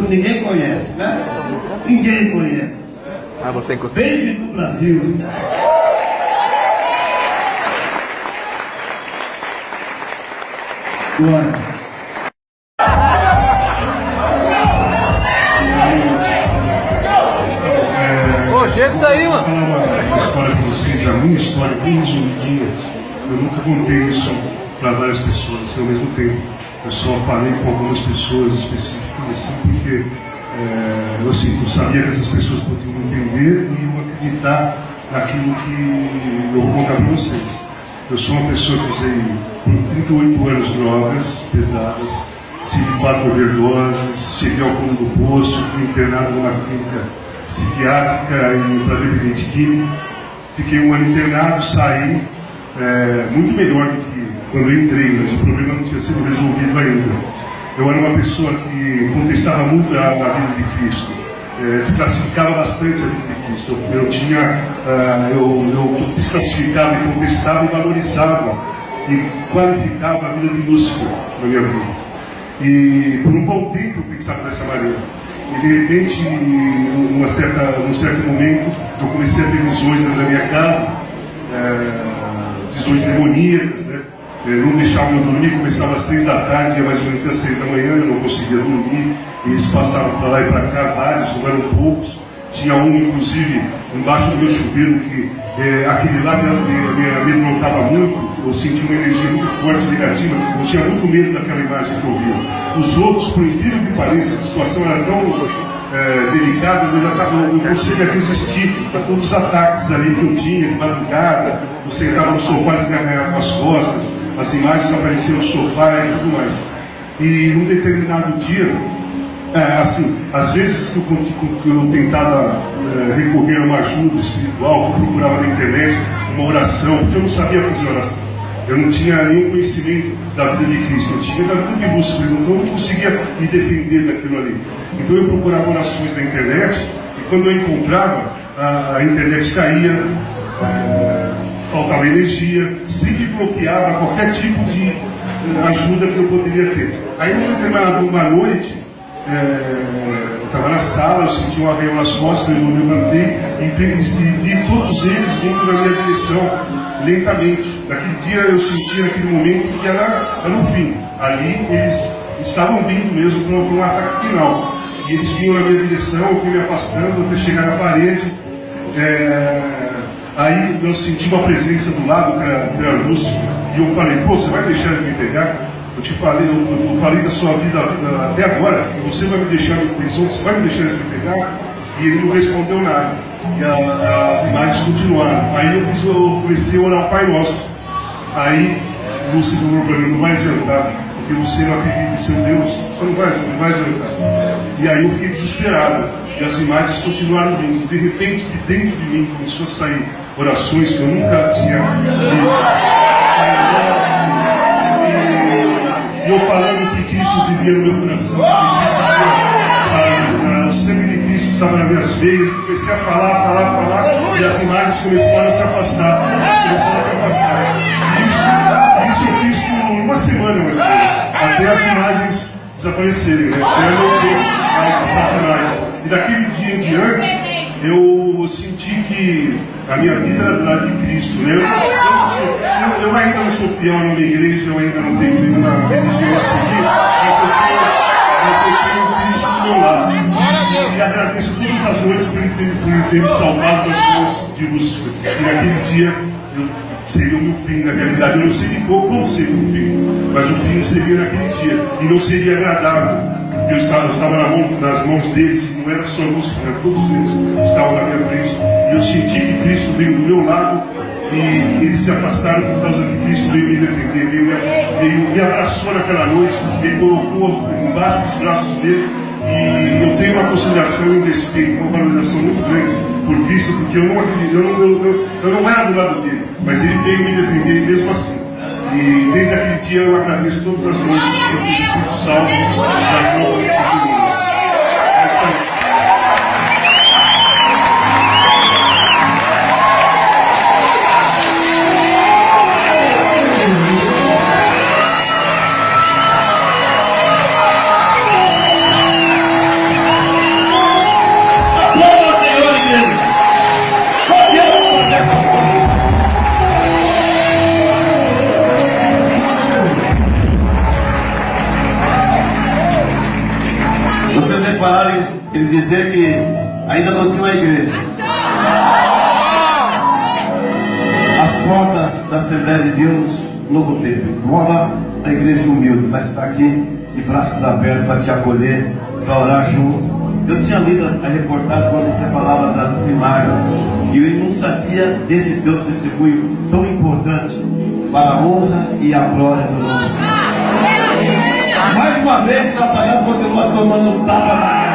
Ninguém conhece, né? Ninguém conhece. Ah, você encostou. Baby do Brasil. Bora. Chega isso aí, mano. Vou falar uma história para vocês, a minha história, bem resumidinha. Eu nunca contei isso para várias pessoas ao mesmo tempo. Eu só falei com algumas pessoas específicas, assim, porque eu sabia que essas pessoas podiam entender e eu acreditar naquilo que eu vou contar para vocês. Eu sou uma pessoa que usei por 38 anos drogas pesadas, tive 4 overdoses, cheguei ao fundo do poço, fui internado numa clínica psiquiátrica e para dependente químico. Fiquei um ano internado, saí muito melhor do que quando eu entrei, mas o problema não tinha sido resolvido ainda. Eu era uma pessoa que contestava muito a vida de Cristo, desclassificava bastante a vida de Cristo. Eu desclassificava e contestava e valorizava e qualificava a vida de Lúcifer na minha vida. E por um bom tempo eu pensava dessa maneira. E de repente, num certo momento, eu comecei a ter visões na minha casa, visões demoníacas, né? Não deixavam eu dormir, começava às 6 da tarde, ia mais ou menos até 6 da manhã, eu não conseguia dormir, e eles passavam para lá e para cá, vários, não eram poucos. Tinha um, inclusive, embaixo do meu chuveiro, que aquele lá me amedrontava muito. Eu senti uma energia muito forte, negativa. Eu tinha muito medo daquela imagem que eu via. Os outros, por incrível que pareça, a situação era tão delicada, eu não conseguia resistir a todos os ataques ali que eu tinha de madrugada. Eu sentava no sofá e desgarrava as costas, as imagens apareciam no sofá e tudo mais. E num determinado dia, às vezes que eu tentava recorrer a uma ajuda espiritual, eu procurava na internet uma oração, porque eu não sabia fazer oração. Eu não tinha nenhum conhecimento da vida de Cristo, eu tinha da vida de Lúcifer, então eu não conseguia me defender daquilo ali. Então eu procurava orações na internet, e quando eu encontrava, a internet caía, faltava energia, sempre bloqueava qualquer tipo de ajuda que eu poderia ter. Aí numa noite, eu estava na sala, eu senti um arreio nas costas, eu levantei e vi todos eles vindo na minha direção, lentamente. Naquele dia eu senti, naquele momento, que era o fim. Ali eles estavam vindo mesmo para um ataque final. E eles vinham na minha direção, eu fui me afastando até chegar na parede. Aí eu senti uma presença do lado, que era Lúcifer, e eu falei: pô, você vai deixar ele me pegar? Eu falei da sua vida até agora, e você vai me deixar em prisão, você vai me deixar eles me pegar? E ele não respondeu nada. E as imagens continuaram. Aí eu comecei a orar o Pai Nosso. Aí Lúcifer falou para mim: não vai adiantar, porque você não acredita em seu Deus, você não vai adiantar. E aí eu fiquei desesperado. E as imagens continuaram vindo. De repente, de dentro de mim começou a sair orações que eu nunca tinha lido. E eu falando que Cristo vivia no meu coração, que Cristo vivia, o sangue de Cristo estava nas minhas veias. Comecei a falar, e as imagens começaram a se afastar. Isso eu fiz por uma semana, mais ou menos, até as imagens desaparecerem, né? Até eu não ter essas imagens. E daquele dia em diante, eu senti que a minha vida era do lado de Cristo, né? Eu ainda não sou fiel numa igreja, eu ainda não tenho nenhuma religião a seguir, mas eu tenho Cristo do meu lado. E agradeço todas as noites por ele ter me salvado das mãos de Lúcifer. E naquele dia, seria o meu fim, na realidade. Eu não sei de como seria o fim, mas o fim seria naquele dia, e não seria agradável. Eu estava nas mãos deles, e não era só Lúcifer, todos eles estavam na minha frente. E eu senti que Cristo veio do meu lado, e eles se afastaram por causa que Cristo veio me defender, me abraçou naquela noite, me colocou embaixo dos braços dele. E eu tenho uma consideração e um respeito, uma valorização muito grande por Cristo, porque eu não acredito, eu não era do lado dele, mas ele veio me defender mesmo assim. E desde aquele dia eu agradeço todas as noites que eu tenho sido salvo das mãos de Jesus. É isso aí. repararam ele dizer que ainda não tinha uma igreja. As portas da Assembleia de Deus no roteiro. Mora a igreja humilde, mas está aqui de braços abertos para te acolher, para orar junto. Eu tinha lido a reportagem quando você falava das imagens e eu não sabia desse teu testemunho tão importante para a honra e a glória do nome do Senhor. Mais uma vez, Satanás continua tomando tapa na cara.